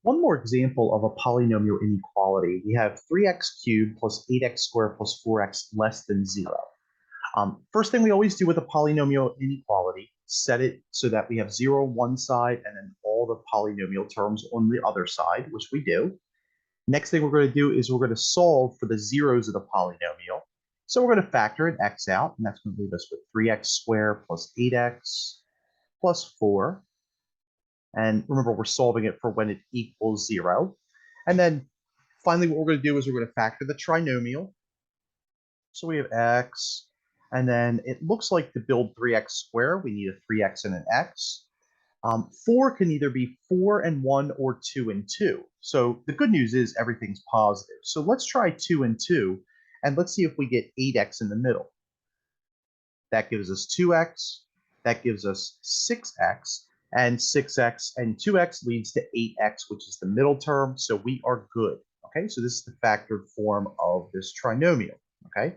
One more example of a polynomial inequality. We have 3x cubed plus 8x squared plus 4x less than 0. First thing we always do with a polynomial inequality, set it so that we have 0 on one side and then all the polynomial terms on the other side, which we do. Next thing we're going to do is we're going to solve for the zeros of the polynomial. So we're going to factor an x out, and that's going to leave us with 3x squared plus 8x plus 4. And remember, we're solving it for when it equals 0. And then finally, what we're going to do is we're going to factor the trinomial. So we have x, and then it looks like to build 3x squared, we need a 3x and an x. 4 can either be 4 and 1 or 2 and 2. So the good news is everything's positive. So let's try 2 and 2, and let's see if we get 8x in the middle. That gives us 2x. That gives us 6x. And 6x and 2x leads to 8x, which is the middle term. So we are good. Okay, so this is the factored form of this trinomial. Okay,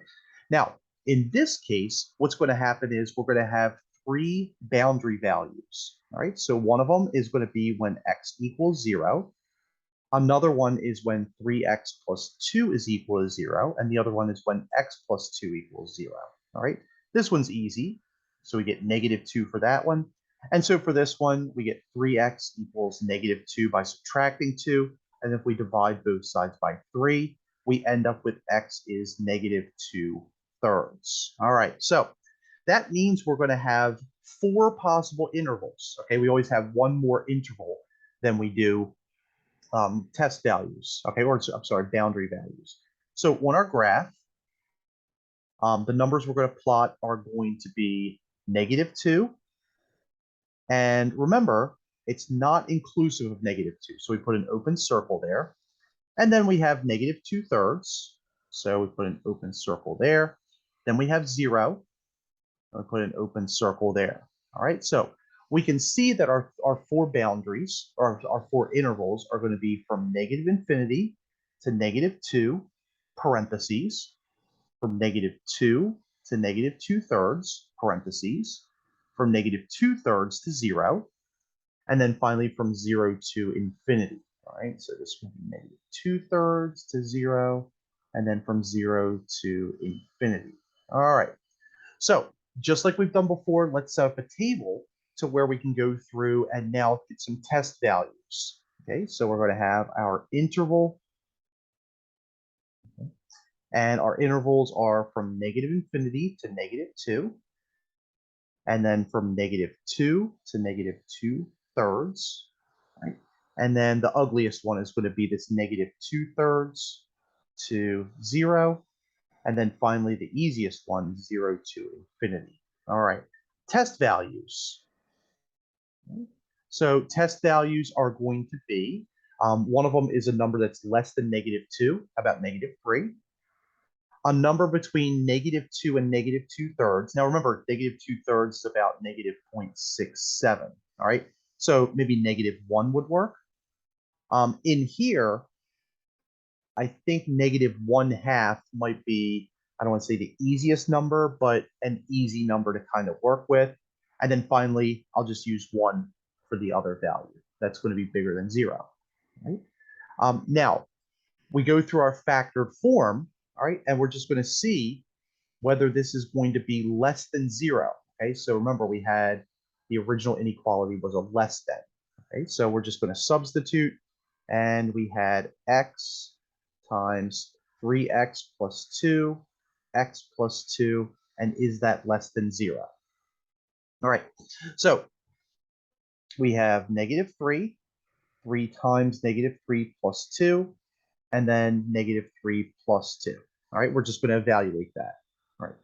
now in this case, what's going to happen is we're going to have three boundary values. All right, so one of them is going to be when x equals 0. Another one is when 3x plus 2 is equal to 0. And the other one is when x plus 2 equals 0. All right, this one's easy. So we get -2 for that one. And so for this one, we get 3x equals -2 by subtracting 2. And if we divide both sides by 3, we end up with x is -2/3. All right, so that means we're going to have 4 possible intervals. Okay, we always have one more interval than we do test values. Okay, or I'm sorry, boundary values. So on our graph, the numbers we're going to plot are going to be -2. And remember, it's not inclusive of -2. So we put an open circle there. And then we have -2/3. So we put an open circle there. Then we have 0. And we put an open circle there. All right, so we can see that our 4 boundaries, or our 4 intervals, are going to be from -infinity to -2, parentheses, from -2 to -2/3, parentheses, from -2/3 to 0, and then finally from 0 to infinity. All right, so this would be -2/3 to 0, and then from 0 to infinity. All right, so just like we've done before, let's set up a table to where we can go through and now get some test values. Okay, so we're going to have our interval, and our intervals are from -infinity to -2, and then from -2 to -2/3, right? And then the ugliest one is going to be this -2/3 to 0, and then finally the easiest one, 0 to infinity. All right, test values. So test values are going to be, one of them is a number that's less than -2, about -3. A number between -2 and -2/3. Now remember, -2/3 is about -0.67. All right, so maybe -1 would work. In here, I think -1/2 might be, I don't want to say the easiest number, but an easy number to kind of work with. And then finally, I'll just use 1 for the other value. That's going to be bigger than 0. Right? Now, we go through our factored form, all right, and we're just going to see whether this is going to be less than 0. Okay, so remember we had the original inequality was a less than. Okay, so we're just going to substitute, and we had x times 3x plus 2, x plus 2, and is that less than 0? All right, so we have -3, 3 times -3 plus 2, and then -3 plus 2. All right, we're just going to evaluate that. All right.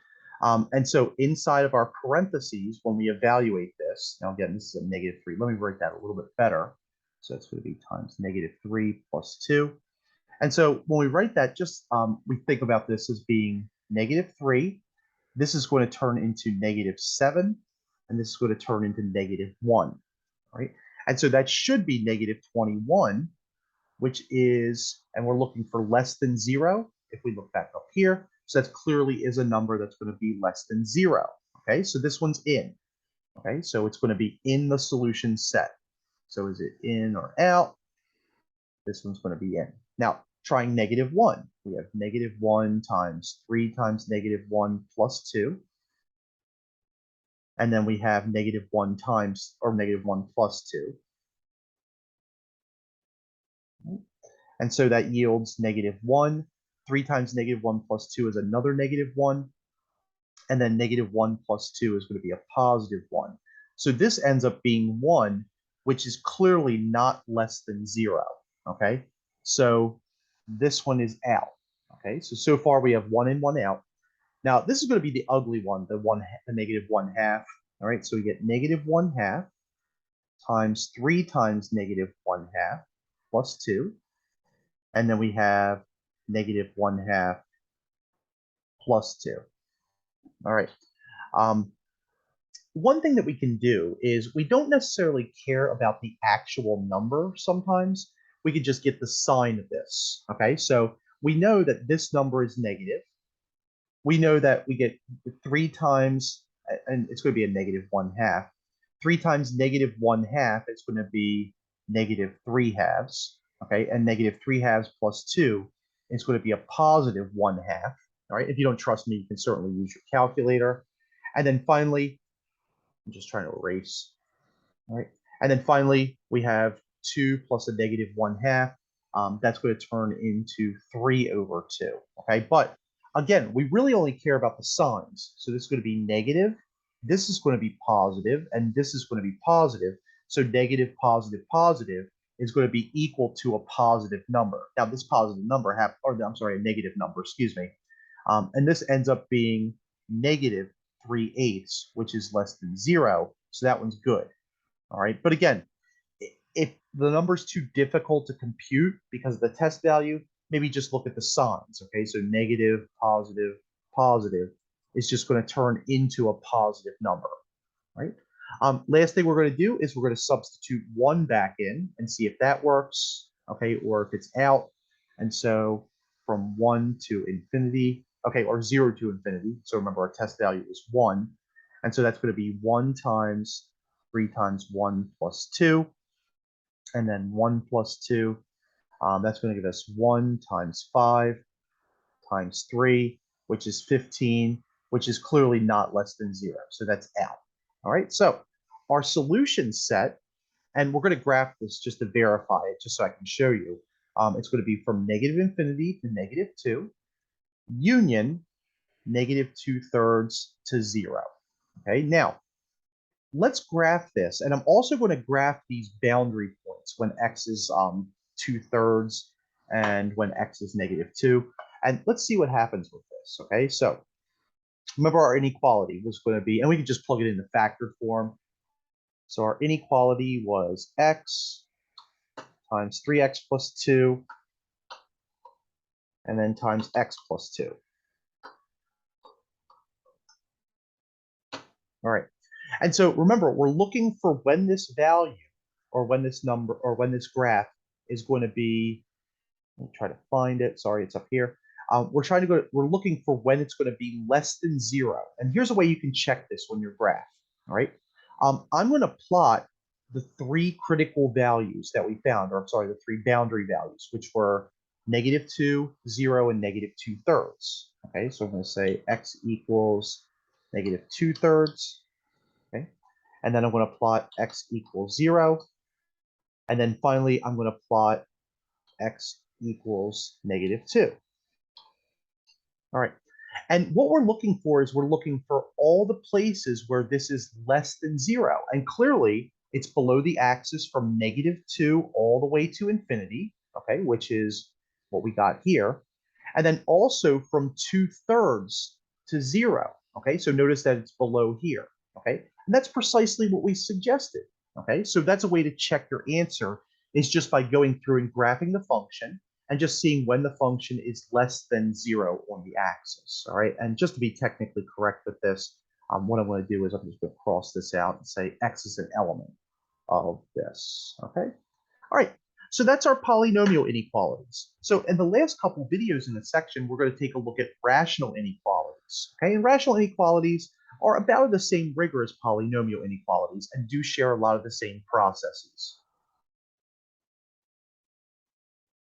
And so inside of our parentheses, when we evaluate this, now again, this is a -3. Let me write that a little bit better. So it's going to be times -3 plus 2. And so when we write that, just we think about this as being -3. This is going to turn into -7, and this is going to turn into -1. Right? And so that should be -21, which is, and we're looking for less than 0. If we look back up here, so that clearly is a number that's going to be less than 0. Okay, so this one's in. Okay, so it's going to be in the solution set. So is it in or out? This one's going to be in. Now, trying -1. We have -1 times 3 times -1 plus 2. And then we have -1 times, or -1 plus 2. And so that yields -1. 3 times -1 plus 2 is another -1. And then -1 plus 2 is going to be a +1. So this ends up being 1, which is clearly not less than 0. Okay, so this one is out. Okay, so far we have 1 and 1 out. Now this is going to be the ugly one, the -1/2. All right, so we get -1/2 times 3 times -1/2 plus 2. And then we have -1/2 plus 2. All right. One thing that we can do is we don't necessarily care about the actual number sometimes. We can just get the sign of this. Okay, so we know that this number is negative. We know that we get 3 times, and it's going to be a -1/2. 3 times -1/2 is going to be -3/2. Okay, and -3/2 plus 2 is going to be a +1/2. All right, if you don't trust me, you can certainly use your calculator. And then finally, I'm just trying to erase. All right. And then finally, we have 2 plus a -1/2. That's going to turn into 3/2. Okay. But again, we really only care about the signs. So this is going to be negative. This is going to be positive. And this is going to be positive. So negative, positive, positive is going to be equal to a positive number. Now, this positive number, a negative number, excuse me. And this ends up being -3/8, which is less than 0. So that one's good. All right. But again, if the number's too difficult to compute because of the test value, maybe just look at the signs. Okay. So negative, positive, positive is just going to turn into a positive number. Right. Last thing we're going to do is we're going to substitute 1 back in and see if that works. Okay. Or if it's out. And so from 1 to infinity, okay, or 0 to infinity. So remember our test value is 1. And so that's going to be 1 times 3 times 1 plus 2. And then 1 plus 2. That's going to give us 1 times 5 times 3, which is 15, which is clearly not less than 0. So that's out. All right. So our solution set, and we're going to graph this just to verify it, just so I can show you. It's going to be from -infinity to -2, union -2/3 to 0. Okay, now let's graph this. And I'm also going to graph these boundary points when x is 2/3 and when x is -2. And let's see what happens with this. Okay, so remember our inequality was going to be, and we can just plug it in the factored form. So our inequality was x times 3x plus 2, and then times x plus 2. All right. And so remember, we're looking for when this value or when this number or when this graph is going to be, let me try to find it. Sorry, it's up here. We're looking for when it's going to be less than 0. And here's a way you can check this when you're graph. All right. I'm going to plot the 3 critical values that we found, or I'm sorry, the 3 boundary values, which were -2, 0, and -2/3. Okay, so I'm going to say x equals -2/3. Okay, and then I'm going to plot x equals 0. And then finally, I'm going to plot x equals -2. All right. And what we're looking for is we're looking for all the places where this is less than 0. And clearly, it's below the axis from -2 all the way to infinity, okay, which is what we got here. And then also from 2/3 to 0, okay? So notice that it's below here, okay? And that's precisely what we suggested, okay? So that's a way to check your answer is just by going through and graphing the function and just seeing when the function is less than 0 on the axis, all right? And just to be technically correct with this, what I'm going to do is I'm just going to cross this out and say x is an element of this, okay? All right, so that's our polynomial inequalities. So in the last couple videos in this section, we're going to take a look at rational inequalities, okay? And rational inequalities are about the same rigor as polynomial inequalities and do share a lot of the same processes.